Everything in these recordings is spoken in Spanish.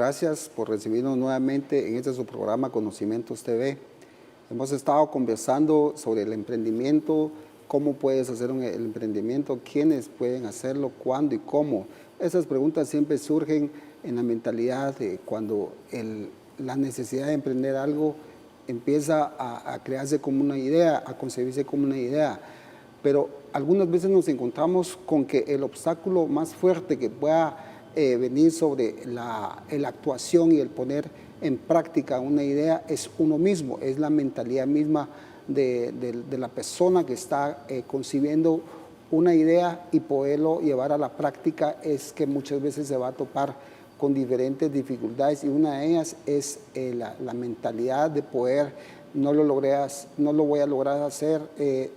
Gracias por recibirnos nuevamente en este su programa Conocimientos TV. Hemos estado conversando sobre el emprendimiento, cómo puedes hacer el emprendimiento, quiénes pueden hacerlo, cuándo y cómo. Esas preguntas siempre surgen en la mentalidad de cuando la necesidad de emprender algo empieza a crearse como una idea, a concebirse como una idea. Pero algunas veces nos encontramos con que el obstáculo más fuerte que pueda venir sobre la actuación y el poner en práctica una idea es uno mismo, es la mentalidad misma de la persona que está concibiendo una idea, y poderlo llevar a la práctica es que muchas veces se va a topar con diferentes dificultades, y una de ellas es la mentalidad de poder, no lo voy a lograr hacer,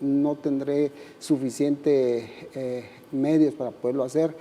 no tendré suficientes medios para poderlo hacer.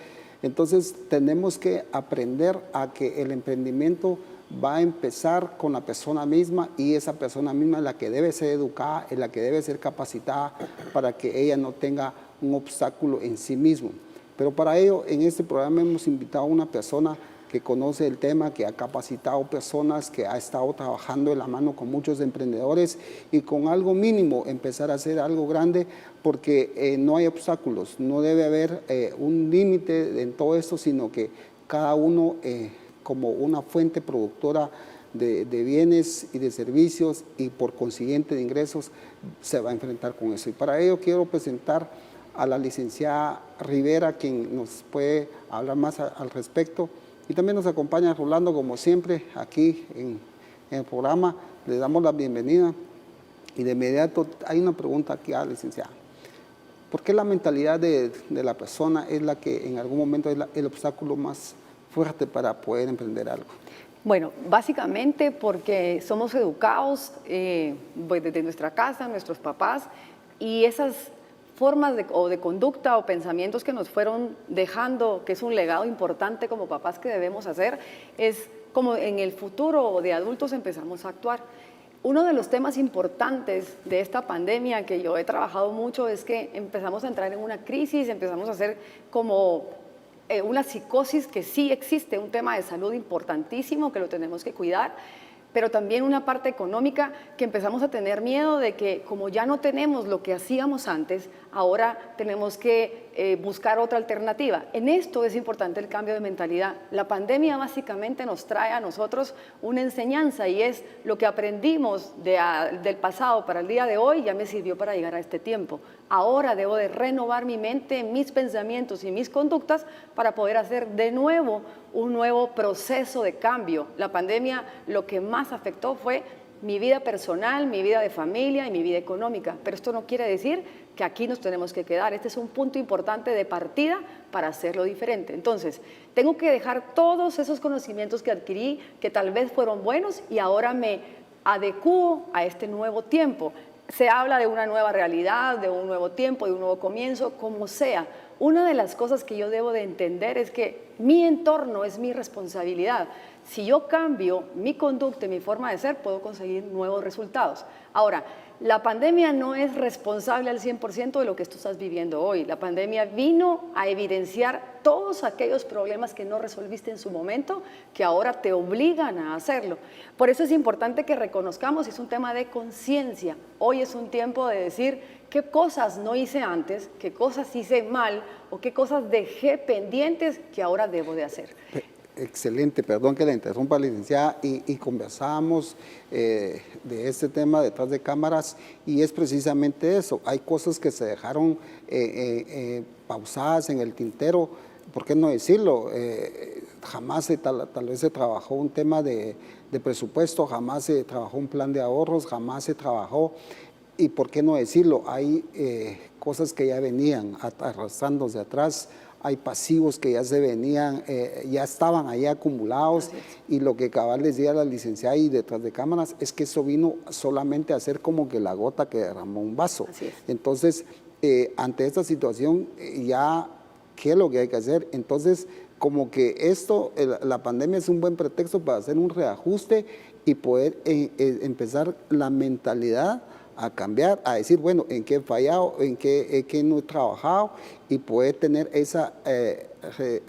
Entonces tenemos que aprender a que el emprendimiento va a empezar con la persona misma, y esa persona misma es la que debe ser educada, es la que debe ser capacitada para que ella no tenga un obstáculo en sí mismo. Pero para ello, en este programa hemos invitado a una persona que conoce el tema, que ha capacitado personas, que ha estado trabajando de la mano con muchos emprendedores, y con algo mínimo empezar a hacer algo grande, porque no hay obstáculos, no debe haber un límite en todo esto, sino que cada uno como una fuente productora de bienes y de servicios, y por consiguiente de ingresos, se va a enfrentar con eso. Y para ello quiero presentar a la licenciada Rivera, quien nos puede hablar más al respecto. Y también nos acompaña Rolando, como siempre, aquí en el programa. Le damos la bienvenida. Y de inmediato hay una pregunta aquí a la licenciada. ¿Por qué la mentalidad de la persona es la que en algún momento es el obstáculo más fuerte para poder emprender algo? Bueno, básicamente porque somos educados desde nuestra casa, nuestros papás, y esas formas de conducta o pensamientos que nos fueron dejando, que es un legado importante como papás que debemos hacer, es como en el futuro de adultos empezamos a actuar. Uno de los temas importantes de esta pandemia que yo he trabajado mucho es que empezamos a entrar en una crisis, empezamos a hacer como una psicosis, que sí existe un tema de salud importantísimo que lo tenemos que cuidar, pero también una parte económica que empezamos a tener miedo de que, como ya no tenemos lo que hacíamos antes, ahora tenemos que buscar otra alternativa. En esto es importante el cambio de mentalidad. La pandemia básicamente nos trae a nosotros una enseñanza, y es lo que aprendimos del pasado para el día de hoy ya me sirvió para llegar a este tiempo. Ahora debo de renovar mi mente, mis pensamientos y mis conductas para poder hacer de nuevo un nuevo proceso de cambio. La pandemia lo que más afectó fue mi vida personal, mi vida de familia y mi vida económica, pero esto no quiere decir que aquí nos tenemos que quedar. Este es un punto importante de partida para hacerlo diferente. Entonces, tengo que dejar todos esos conocimientos que adquirí, que tal vez fueron buenos, y ahora me adecuo a este nuevo tiempo. Se habla de una nueva realidad, de un nuevo tiempo, de un nuevo comienzo, como sea. Una de las cosas que yo debo de entender es que mi entorno es mi responsabilidad. Si yo cambio mi conducta y mi forma de ser, puedo conseguir nuevos resultados. Ahora, la pandemia no es responsable al 100% de lo que tú estás viviendo hoy. La pandemia vino a evidenciar todos aquellos problemas que no resolviste en su momento, que ahora te obligan a hacerlo. Por eso es importante que reconozcamos, es un tema de conciencia. Hoy es un tiempo de decir qué cosas no hice antes, qué cosas hice mal, o qué cosas dejé pendientes que ahora debo de hacer. Excelente, perdón que la interrumpa, licenciada, y conversábamos de este tema detrás de cámaras, y es precisamente eso. Hay cosas que se dejaron pausadas en el tintero, ¿por qué no decirlo? Jamás tal vez se trabajó un tema de presupuesto, jamás se trabajó un plan de ahorros, jamás se trabajó, y ¿por qué no decirlo? Hay cosas que ya venían arrastrándose atrás. Hay pasivos que ya se venían, ya estaban ahí acumulados, y lo que cabal les decía la licenciada y detrás de cámaras es que eso vino solamente a ser como que la gota que derramó un vaso. Entonces, ante esta situación, ya, ¿qué es lo que hay que hacer? Entonces, como que la pandemia es un buen pretexto para hacer un reajuste y poder empezar la mentalidad a cambiar, a decir, bueno, en qué he fallado, en qué no he trabajado y poder tener esa,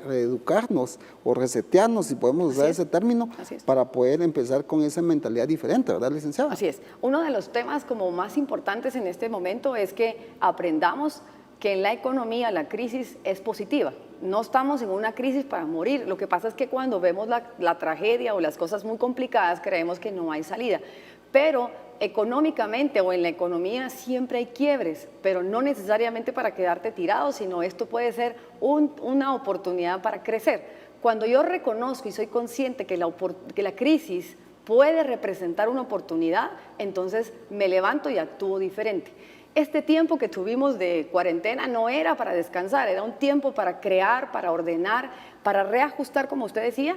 reeducarnos o resetearnos, si podemos usar ese término, para poder empezar con esa mentalidad diferente, ¿verdad, licenciada? Así es. Uno de los temas como más importantes en este momento es que aprendamos que en la economía la crisis es positiva. No estamos en una crisis para morir. Lo que pasa es que cuando vemos la tragedia o las cosas muy complicadas, creemos que no hay salida. Pero económicamente o en la economía siempre hay quiebres, pero no necesariamente para quedarte tirado, sino esto puede ser una oportunidad para crecer. Cuando yo reconozco y soy consciente que la crisis puede representar una oportunidad, entonces me levanto y actúo diferente. Este tiempo que tuvimos de cuarentena no era para descansar, era un tiempo para crear, para ordenar, para reajustar, como usted decía,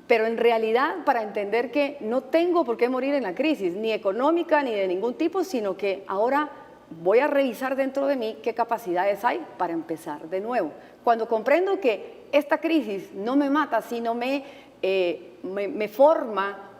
pero en realidad para entender que no tengo por qué morir en la crisis, ni económica ni de ningún tipo, sino que ahora voy a revisar dentro de mí qué capacidades hay para empezar de nuevo. Cuando comprendo que esta crisis no me mata, sino me forma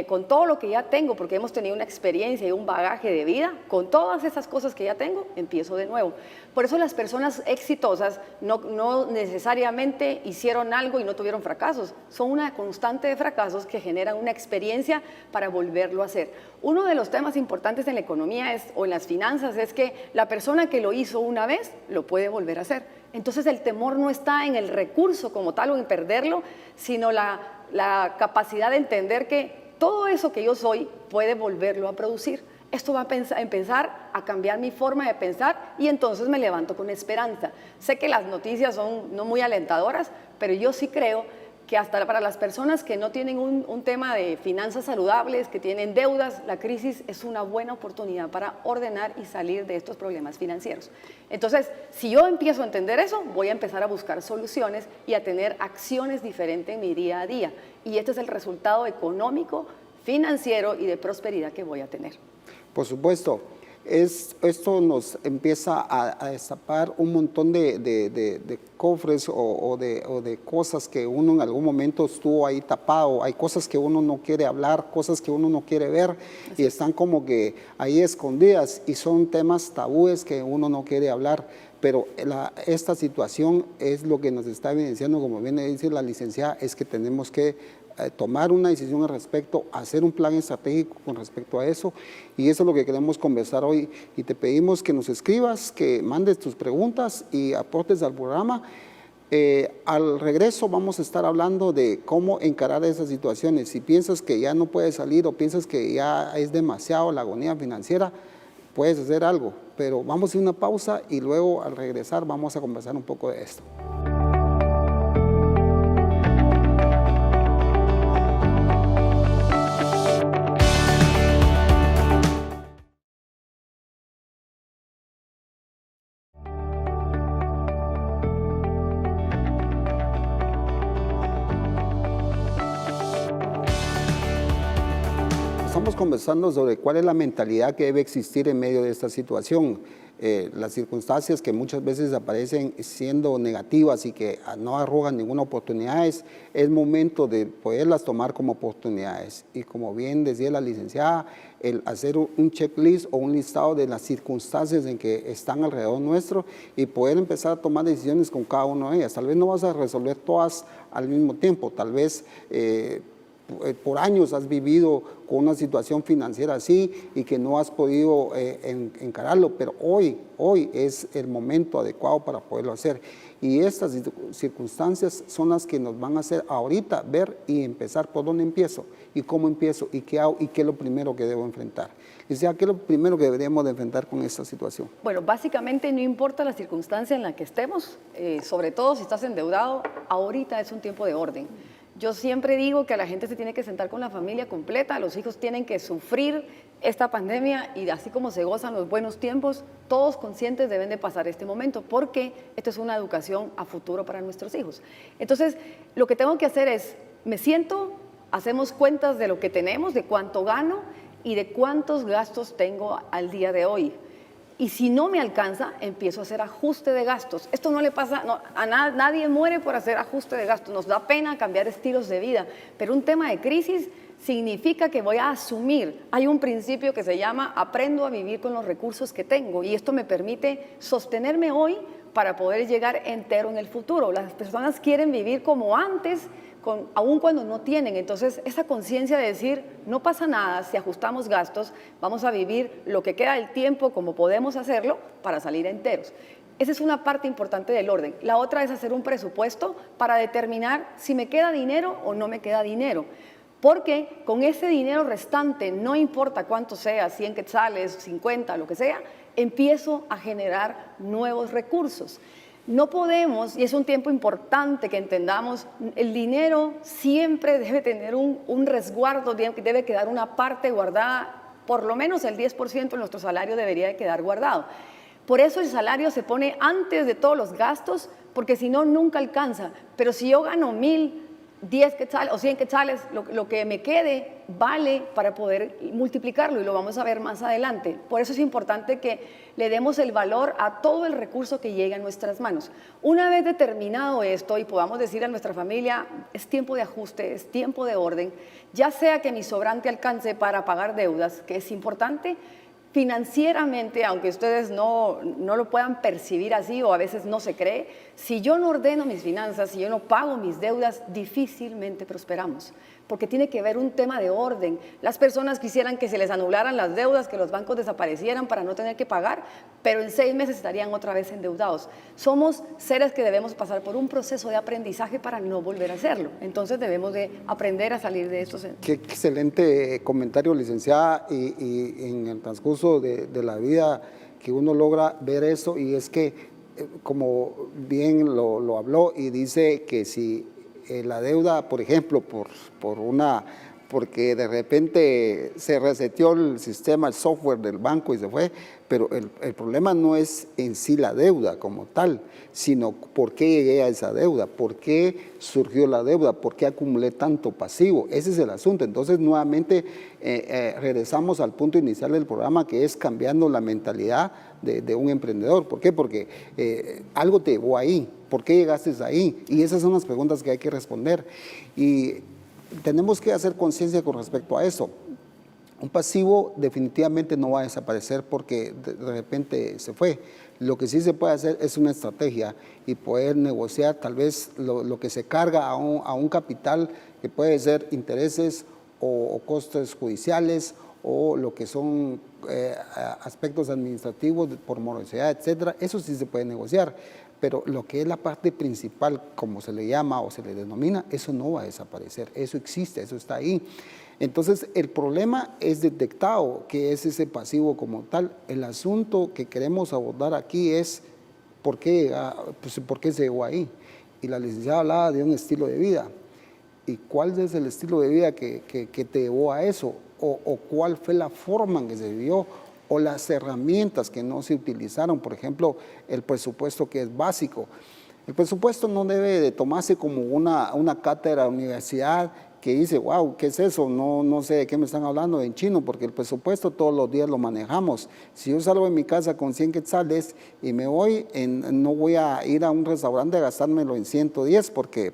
con todo lo que ya tengo, porque hemos tenido una experiencia y un bagaje de vida, con todas esas cosas que ya tengo, empiezo de nuevo. Por eso las personas exitosas no necesariamente hicieron algo y no tuvieron fracasos, son una constante de fracasos que generan una experiencia para volverlo a hacer. Uno de los temas importantes en la economía o en las finanzas es que la persona que lo hizo una vez, lo puede volver a hacer. Entonces el temor no está en el recurso como tal o en perderlo, sino la capacidad de entender que todo eso que yo soy puede volverlo a producir. Esto va a empezar a cambiar mi forma de pensar y entonces me levanto con esperanza. Sé que las noticias son no muy alentadoras, pero yo sí creo que hasta para las personas que no tienen un tema de finanzas saludables, que tienen deudas, la crisis es una buena oportunidad para ordenar y salir de estos problemas financieros. Entonces, si yo empiezo a entender eso, voy a empezar a buscar soluciones y a tener acciones diferentes en mi día a día. Y este es el resultado económico, financiero y de prosperidad que voy a tener. Por supuesto. Esto nos empieza a destapar un montón de cofres o de cosas que uno en algún momento estuvo ahí tapado. Hay cosas que uno no quiere hablar, cosas que uno no quiere ver y están como que ahí escondidas y son temas tabúes que uno no quiere hablar. Pero esta situación es lo que nos está evidenciando, como viene a decir la licenciada, es que tenemos que tomar una decisión al respecto, hacer un plan estratégico con respecto a eso, y eso es lo que queremos conversar hoy, y te pedimos que nos escribas, que mandes tus preguntas y aportes al programa. Al regreso vamos a estar hablando de cómo encarar esas situaciones. Si piensas que ya no puedes salir o piensas que ya es demasiado la agonía financiera, puedes hacer algo, pero vamos a ir a una pausa y luego al regresar vamos a conversar un poco de esto. Estamos conversando sobre cuál es la mentalidad que debe existir en medio de esta situación. Las circunstancias que muchas veces aparecen siendo negativas y que no arrojan ninguna oportunidad, es momento de poderlas tomar como oportunidades. Y como bien decía la licenciada, el hacer un checklist o un listado de las circunstancias en que están alrededor nuestro y poder empezar a tomar decisiones con cada una de ellas. Tal vez no vas a resolver todas al mismo tiempo, tal vez por años has vivido con una situación financiera así y que no has podido encararlo, pero hoy es el momento adecuado para poderlo hacer. Y estas circunstancias son las que nos van a hacer ahorita ver y empezar por dónde empiezo y cómo empiezo y qué hago y qué es lo primero que debo enfrentar. O sea, ¿qué es lo primero que deberíamos de enfrentar con esta situación? Bueno, básicamente no importa la circunstancia en la que estemos, sobre todo si estás endeudado, ahorita es un tiempo de orden. Yo siempre digo que la gente se tiene que sentar con la familia completa, los hijos tienen que sufrir esta pandemia y así como se gozan los buenos tiempos, todos conscientes deben de pasar este momento porque esto es una educación a futuro para nuestros hijos. Entonces, lo que tengo que hacer es, me siento, hacemos cuentas de lo que tenemos, de cuánto gano y de cuántos gastos tengo al día de hoy. Y si no me alcanza, empiezo a hacer ajuste de gastos. Esto no le pasa, nadie muere por hacer ajuste de gastos. Nos da pena cambiar estilos de vida, pero un tema de crisis significa que voy a asumir. Hay un principio que se llama aprendo a vivir con los recursos que tengo y esto me permite sostenerme hoy para poder llegar entero en el futuro. Las personas quieren vivir como antes, aun cuando no tienen. Entonces, esa conciencia de decir, no pasa nada si ajustamos gastos, vamos a vivir lo que queda del tiempo como podemos hacerlo para salir enteros. Esa es una parte importante del orden. La otra es hacer un presupuesto para determinar si me queda dinero o no me queda dinero. Porque con ese dinero restante, no importa cuánto sea, 100 quetzales, 50, lo que sea, empiezo a generar nuevos recursos. No podemos, y es un tiempo importante que entendamos, el dinero siempre debe tener un resguardo, debe quedar una parte guardada, por lo menos el 10% de nuestro salario debería de quedar guardado. Por eso el salario se pone antes de todos los gastos, porque si no, nunca alcanza. Pero si yo gano 1,000, 10 quetzales o 100 quetzales, lo que me quede vale para poder multiplicarlo y lo vamos a ver más adelante. Por eso es importante que le demos el valor a todo el recurso que llega a nuestras manos. Una vez determinado esto y podamos decir a nuestra familia, es tiempo de ajuste, es tiempo de orden, ya sea que mi sobrante alcance para pagar deudas, que es importante, financieramente, aunque ustedes no lo puedan percibir así o a veces no se cree, si yo no ordeno mis finanzas, si yo no pago mis deudas, difícilmente prosperamos, porque tiene que ver un tema de orden. Las personas quisieran que se les anularan las deudas, que los bancos desaparecieran para no tener que pagar, pero en 6 meses estarían otra vez endeudados. Somos seres que debemos pasar por un proceso de aprendizaje para no volver a hacerlo. Entonces debemos de aprender a salir de estos. Qué excelente comentario, licenciada, y en el transcurso de la vida que uno logra ver eso, y es que, como bien lo habló, y dice que si la deuda, por ejemplo, porque de repente se reseteó el sistema, el software del banco y se fue, pero el problema no es en sí la deuda como tal, sino por qué llegué a esa deuda, por qué surgió la deuda, por qué acumulé tanto pasivo. Ese es el asunto. Entonces, nuevamente regresamos al punto inicial del programa, que es cambiando la mentalidad de un emprendedor. ¿Por qué? Porque algo te llevó ahí. ¿Por qué llegaste ahí? Y esas son las preguntas que hay que responder. Y tenemos que hacer conciencia con respecto a eso. Un pasivo definitivamente no va a desaparecer porque de repente se fue. Lo que sí se puede hacer es una estrategia y poder negociar tal vez lo que se carga a un capital, que puede ser intereses o costes judiciales o lo que son aspectos administrativos por morosidad, etcétera. Eso sí se puede negociar. Pero lo que es la parte principal, como se le llama o se le denomina, eso no va a desaparecer, eso existe, eso está ahí. Entonces, el problema es detectado, que es ese pasivo como tal. El asunto que queremos abordar aquí es por qué se llegó ahí. Y la licenciada hablaba de un estilo de vida. ¿Y cuál es el estilo de vida que te llevó a eso? ¿O cuál fue la forma en que se vivió? O las herramientas que no se utilizaron, por ejemplo, el presupuesto, que es básico. El presupuesto no debe de tomarse como una cátedra de universidad que dice, wow, ¿qué es eso? No sé de qué me están hablando en chino, porque el presupuesto todos los días lo manejamos. Si yo salgo de mi casa con 100 quetzales y me voy, no voy a ir a un restaurante a gastármelo en 110 porque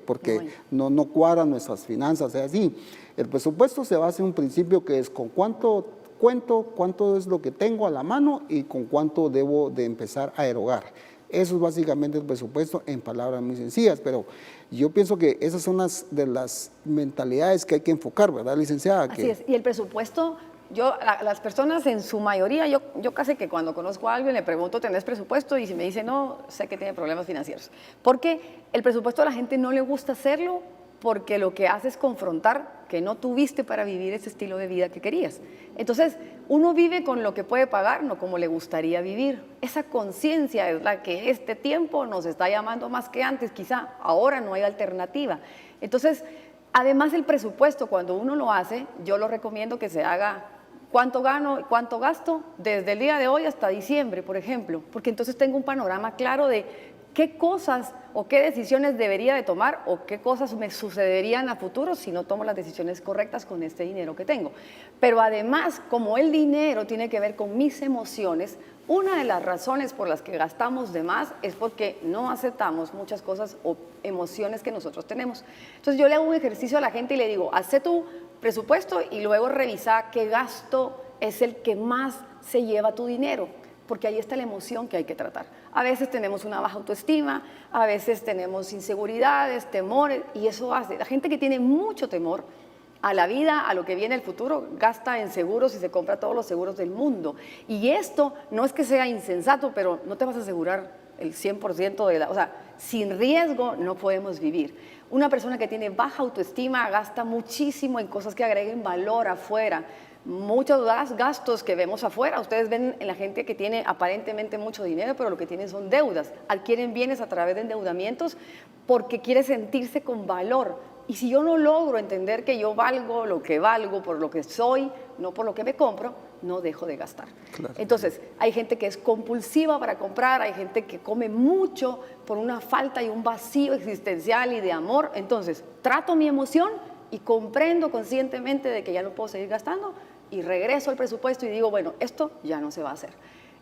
no cuadran nuestras finanzas, es así. El presupuesto se basa en un principio que es con cuánto es lo que tengo a la mano y con cuánto debo de empezar a erogar. Eso es básicamente el presupuesto en palabras muy sencillas, pero yo pienso que esas son de las mentalidades que hay que enfocar, ¿verdad, licenciada? Así es, y el presupuesto, las personas en su mayoría, yo casi que cuando conozco a alguien le pregunto, ¿tenés presupuesto? Y si me dice no, sé que tiene problemas financieros. Porque el presupuesto a la gente no le gusta hacerlo, porque lo que hace es confrontar que no tuviste para vivir ese estilo de vida que querías. Entonces, uno vive con lo que puede pagar, no como le gustaría vivir. Esa conciencia es la que este tiempo nos está llamando más que antes, quizá ahora no hay alternativa. Entonces, además el presupuesto, cuando uno lo hace, yo lo recomiendo que se haga cuánto gano y cuánto gasto desde el día de hoy hasta diciembre, por ejemplo, porque entonces tengo un panorama claro de qué cosas o qué decisiones debería de tomar o qué cosas me sucederían a futuro si no tomo las decisiones correctas con este dinero que tengo. Pero además, como el dinero tiene que ver con mis emociones, una de las razones por las que gastamos de más es porque no aceptamos muchas cosas o emociones que nosotros tenemos. Entonces yo le hago un ejercicio a la gente y le digo, haz tu presupuesto y luego revisa qué gasto es el que más se lleva tu dinero, porque ahí está la emoción que hay que tratar. A veces tenemos una baja autoestima, a veces tenemos inseguridades, temores, y eso hace. La gente que tiene mucho temor a la vida, a lo que viene el futuro, gasta en seguros y se compra todos los seguros del mundo. Y esto no es que sea insensato, pero no te vas a asegurar el 100% de la... O sea, sin riesgo no podemos vivir. Una persona que tiene baja autoestima gasta muchísimo en cosas que agreguen valor afuera. Muchos gastos que vemos afuera, ustedes ven en la gente que tiene aparentemente mucho dinero, pero lo que tienen son deudas. Adquieren bienes a través de endeudamientos porque quiere sentirse con valor. Y si yo no logro entender que yo valgo lo que valgo por lo que soy, no por lo que me compro, no dejo de gastar. Claro. Entonces, hay gente que es compulsiva para comprar, hay gente que come mucho por una falta y un vacío existencial y de amor. Entonces, trato mi emoción y comprendo conscientemente de que ya no puedo seguir gastando y regreso al presupuesto y digo, bueno, esto ya no se va a hacer.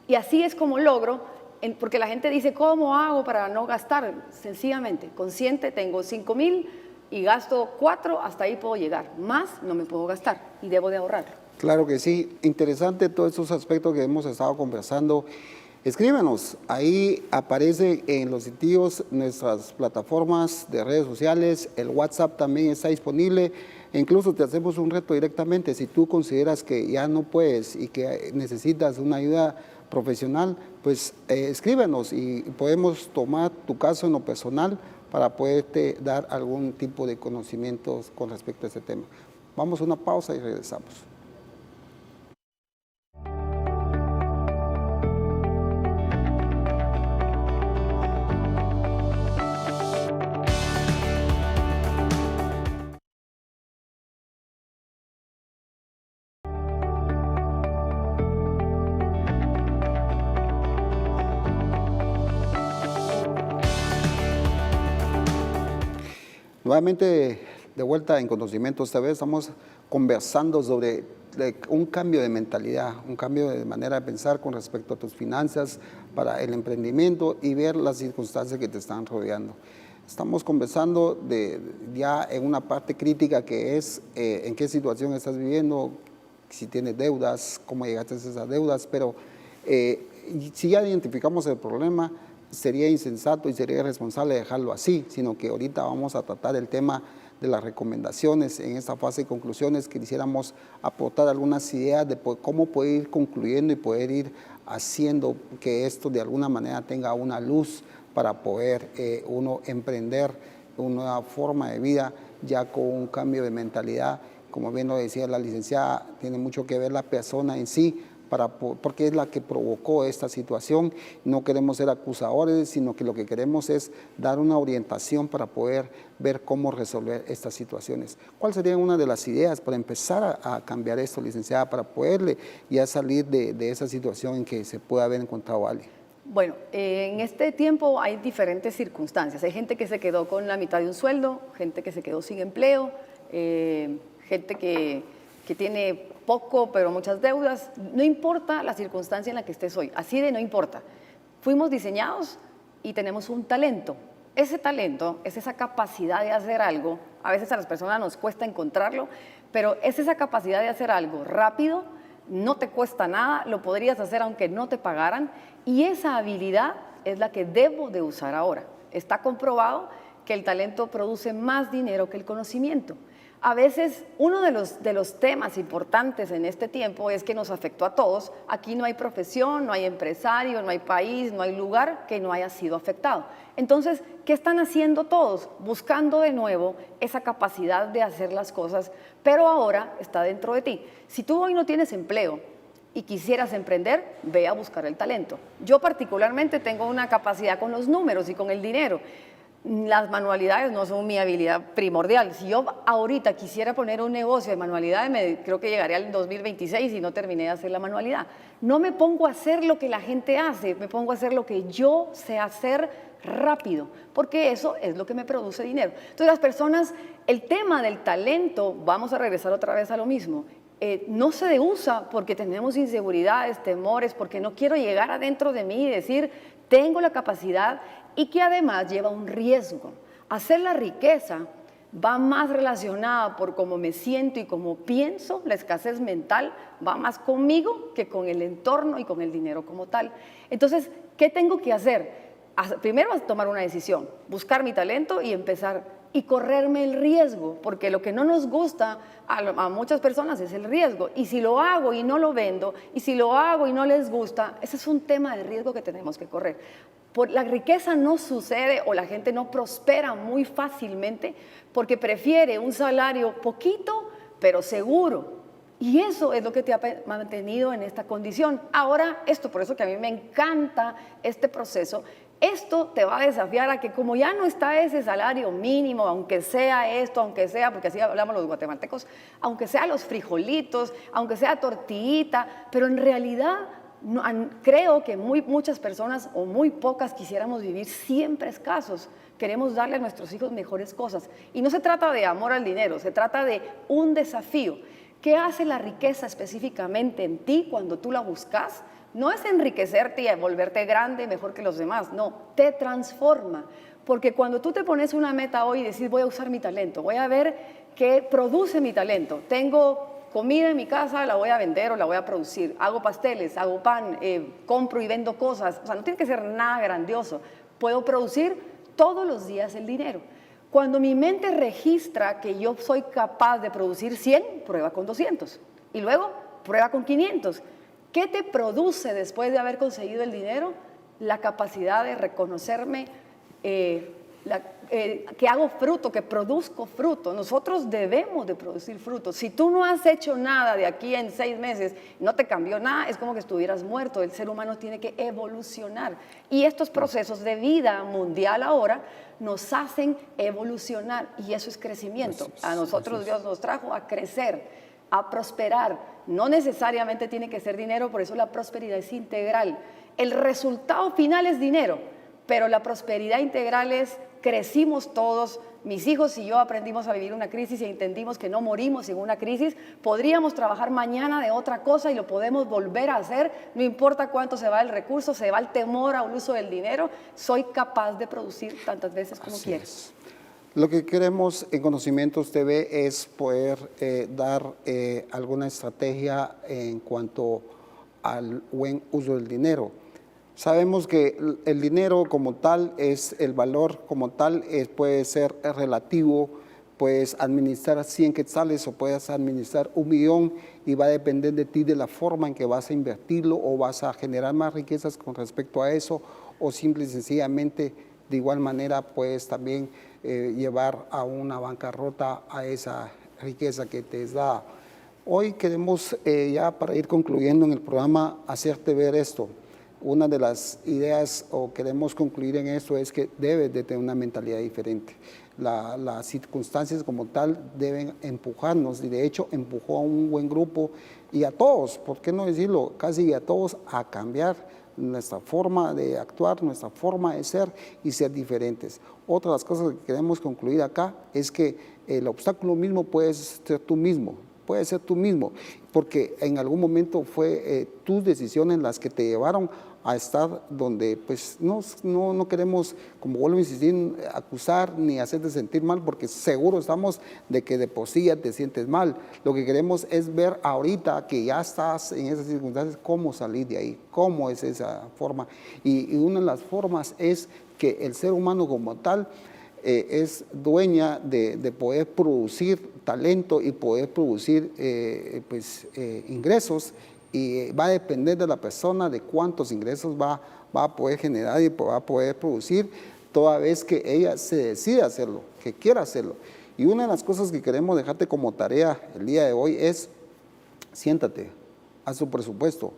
Y así es como logro, porque la gente dice, ¿cómo hago para no gastar? Sencillamente, consciente, tengo 5,000 y gasto 4, hasta ahí puedo llegar. Más no me puedo gastar y debo de ahorrar. Claro que sí. Interesante todos estos aspectos que hemos estado conversando. Escríbenos, ahí aparece en los sitios nuestras plataformas de redes sociales, el WhatsApp también está disponible, e incluso te hacemos un reto directamente. Si tú consideras que ya no puedes y que necesitas una ayuda profesional, pues escríbenos y podemos tomar tu caso en lo personal para poderte dar algún tipo de conocimientos con respecto a este tema. Vamos a una pausa y regresamos. Nuevamente, de vuelta en Conocimientos TV, estamos conversando sobre un cambio de mentalidad, un cambio de manera de pensar con respecto a tus finanzas para el emprendimiento y ver las circunstancias que te están rodeando. Estamos conversando ya en una parte crítica que es en qué situación estás viviendo, si tienes deudas, cómo llegaste a esas deudas, pero si ya identificamos el problema, sería insensato y sería irresponsable dejarlo así, sino que ahorita vamos a tratar el tema de las recomendaciones. En esta fase de conclusiones quisiéramos aportar algunas ideas de cómo poder ir concluyendo y poder ir haciendo que esto de alguna manera tenga una luz para poder uno emprender una nueva forma de vida ya con un cambio de mentalidad. Como bien lo decía la licenciada, tiene mucho que ver la persona en sí, porque es la que provocó esta situación. No queremos ser acusadores, sino que lo que queremos es dar una orientación para poder ver cómo resolver estas situaciones. ¿Cuál sería una de las ideas para empezar a cambiar esto, licenciada, para poderle ya salir de esa situación en que se puede haber encontrado alguien? Bueno, en este tiempo hay diferentes circunstancias. Hay gente que se quedó con la mitad de un sueldo, gente que se quedó sin empleo, gente que tiene poco pero muchas deudas. No importa la circunstancia en la que estés hoy, así de no importa. Fuimos diseñados y tenemos un talento. Ese talento es esa capacidad de hacer algo. A veces a las personas nos cuesta encontrarlo, pero es esa capacidad de hacer algo rápido, no te cuesta nada, lo podrías hacer aunque no te pagaran, y esa habilidad es la que debo de usar ahora. Está comprobado que el talento produce más dinero que el conocimiento. A veces uno de los temas importantes en este tiempo es que nos afectó a todos. Aquí no hay profesión, no hay empresario, no hay país, no hay lugar que no haya sido afectado. Entonces, ¿qué están haciendo todos? Buscando de nuevo esa capacidad de hacer las cosas, pero ahora está dentro de ti. Si tú hoy no tienes empleo y quisieras emprender, ve a buscar el talento. Yo particularmente tengo una capacidad con los números y con el dinero. Las manualidades no son mi habilidad primordial. Si yo ahorita quisiera poner un negocio de manualidades, creo que llegaría al 2026 y no terminé de hacer la manualidad. No me pongo a hacer lo que la gente hace, me pongo a hacer lo que yo sé hacer rápido, porque eso es lo que me produce dinero. Entonces las personas, el tema del talento, vamos a regresar otra vez a lo mismo, no se usa porque tenemos inseguridades, temores, porque no quiero llegar adentro de mí y decir, tengo la capacidad, y que además lleva un riesgo. Hacer la riqueza va más relacionada por cómo me siento y cómo pienso. La escasez mental va más conmigo que con el entorno y con el dinero como tal. Entonces, ¿qué tengo que hacer? Primero, tomar una decisión, buscar mi talento y empezar y correrme el riesgo, porque lo que no nos gusta a muchas personas es el riesgo. Y si lo hago y no lo vendo, y si lo hago y no les gusta, ese es un tema de riesgo que tenemos que correr. La riqueza no sucede o la gente no prospera muy fácilmente porque prefiere un salario poquito, pero seguro. Y eso es lo que te ha mantenido en esta condición. Ahora, por eso que a mí me encanta este proceso, esto te va a desafiar a que como ya no está ese salario mínimo, aunque sea esto, aunque sea, porque así hablamos los guatemaltecos, aunque sea los frijolitos, aunque sea tortillita, pero en realidad creo que muchas personas o muy pocas quisiéramos vivir siempre escasos. Queremos darle a nuestros hijos mejores cosas. Y no se trata de amor al dinero, se trata de un desafío. ¿Qué hace la riqueza específicamente en ti cuando tú la buscas? No es enriquecerte y volverte grande, mejor que los demás, no, te transforma. Porque cuando tú te pones una meta hoy y decís, voy a usar mi talento, voy a ver qué produce mi talento. Tengo comida en mi casa, la voy a vender o la voy a producir. Hago pasteles, hago pan, compro y vendo cosas. O sea, no tiene que ser nada grandioso. Puedo producir todos los días el dinero. Cuando mi mente registra que yo soy capaz de producir 100, prueba con 200. Y luego prueba con 500. ¿Qué te produce después de haber conseguido el dinero? La capacidad de reconocerme, que hago fruto, que produzco fruto. Nosotros debemos de producir fruto. Si tú no has hecho nada de aquí en 6 meses, no te cambió nada, es como que estuvieras muerto. El ser humano tiene que evolucionar. Y estos procesos de vida mundial ahora nos hacen evolucionar y eso es crecimiento. A nosotros Dios nos trajo a crecer, a prosperar. No necesariamente tiene que ser dinero, por eso la prosperidad es integral. El resultado final es dinero, pero la prosperidad integral es crecimos todos. Mis hijos y yo aprendimos a vivir una crisis y entendimos que no morimos en una crisis. Podríamos trabajar mañana de otra cosa y lo podemos volver a hacer. No importa cuánto se va el recurso, se va el temor al uso del dinero. Soy capaz de producir tantas veces como quiero. Lo que queremos en Conocimientos TV es poder dar alguna estrategia en cuanto al buen uso del dinero. Sabemos que el dinero como tal, el valor como tal, puede ser relativo, puedes administrar 100 quetzales o puedes administrar 1.000.000 y va a depender de ti de la forma en que vas a invertirlo o vas a generar más riquezas con respecto a eso o simple y sencillamente de igual manera puedes también llevar a una bancarrota a esa riqueza que te es dada. Hoy queremos ya para ir concluyendo en el programa hacerte ver esto. Una de las ideas o queremos concluir en esto es que debes de tener una mentalidad diferente. Las circunstancias como tal deben empujarnos y de hecho empujó a un buen grupo y a todos, ¿por qué no decirlo? Casi a todos a cambiar nuestra forma de actuar, nuestra forma de ser y ser diferentes. Otra de las cosas que queremos concluir acá es que el obstáculo mismo puede ser tú mismo, porque en algún momento fue tus decisiones las que te llevaron a estar donde pues no queremos, como vuelvo a insistir, acusar ni hacerte sentir mal, porque seguro estamos de que de por sí ya te sientes mal. Lo que queremos es ver ahorita que ya estás en esas circunstancias, cómo salir de ahí, cómo es esa forma. Y una de las formas es que el ser humano como tal es dueña de poder producir talento y poder producir ingresos, y va a depender de la persona de cuántos ingresos va a poder generar y va a poder producir toda vez que ella se decide hacerlo, que quiera hacerlo. Y una de las cosas que queremos dejarte como tarea el día de hoy es siéntate, haz tu presupuesto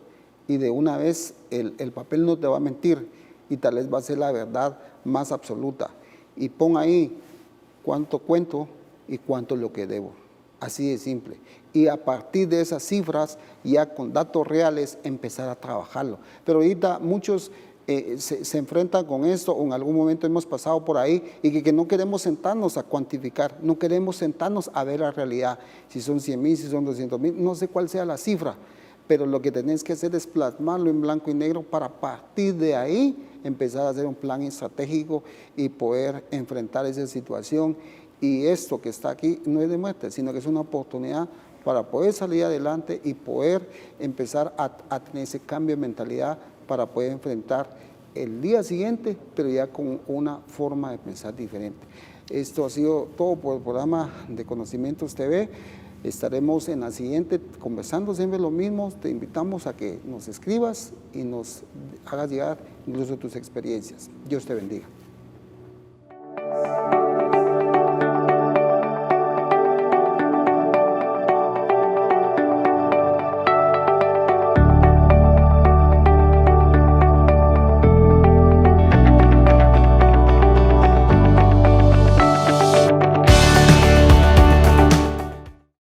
y de una vez el papel no te va a mentir y tal vez va a ser la verdad más absoluta. Y pon ahí cuánto cuento y cuánto es lo que debo. Así de simple. Y a partir de esas cifras, ya con datos reales, empezar a trabajarlo. Pero ahorita muchos se enfrentan con esto, o en algún momento hemos pasado por ahí, y que no queremos sentarnos a cuantificar, no queremos sentarnos a ver la realidad. Si son 100.000, si son 200.000, no sé cuál sea la cifra, pero lo que tenés que hacer es plasmarlo en blanco y negro para a partir de ahí empezar a hacer un plan estratégico y poder enfrentar esa situación y esto que está aquí no es de muerte, sino que es una oportunidad para poder salir adelante y poder empezar a tener ese cambio de mentalidad para poder enfrentar el día siguiente, pero ya con una forma de pensar diferente. Esto ha sido todo por el programa de Conocimientos TV. Estaremos en la siguiente conversando siempre lo mismo. Te invitamos a que nos escribas y nos hagas llegar incluso tus experiencias. Dios te bendiga.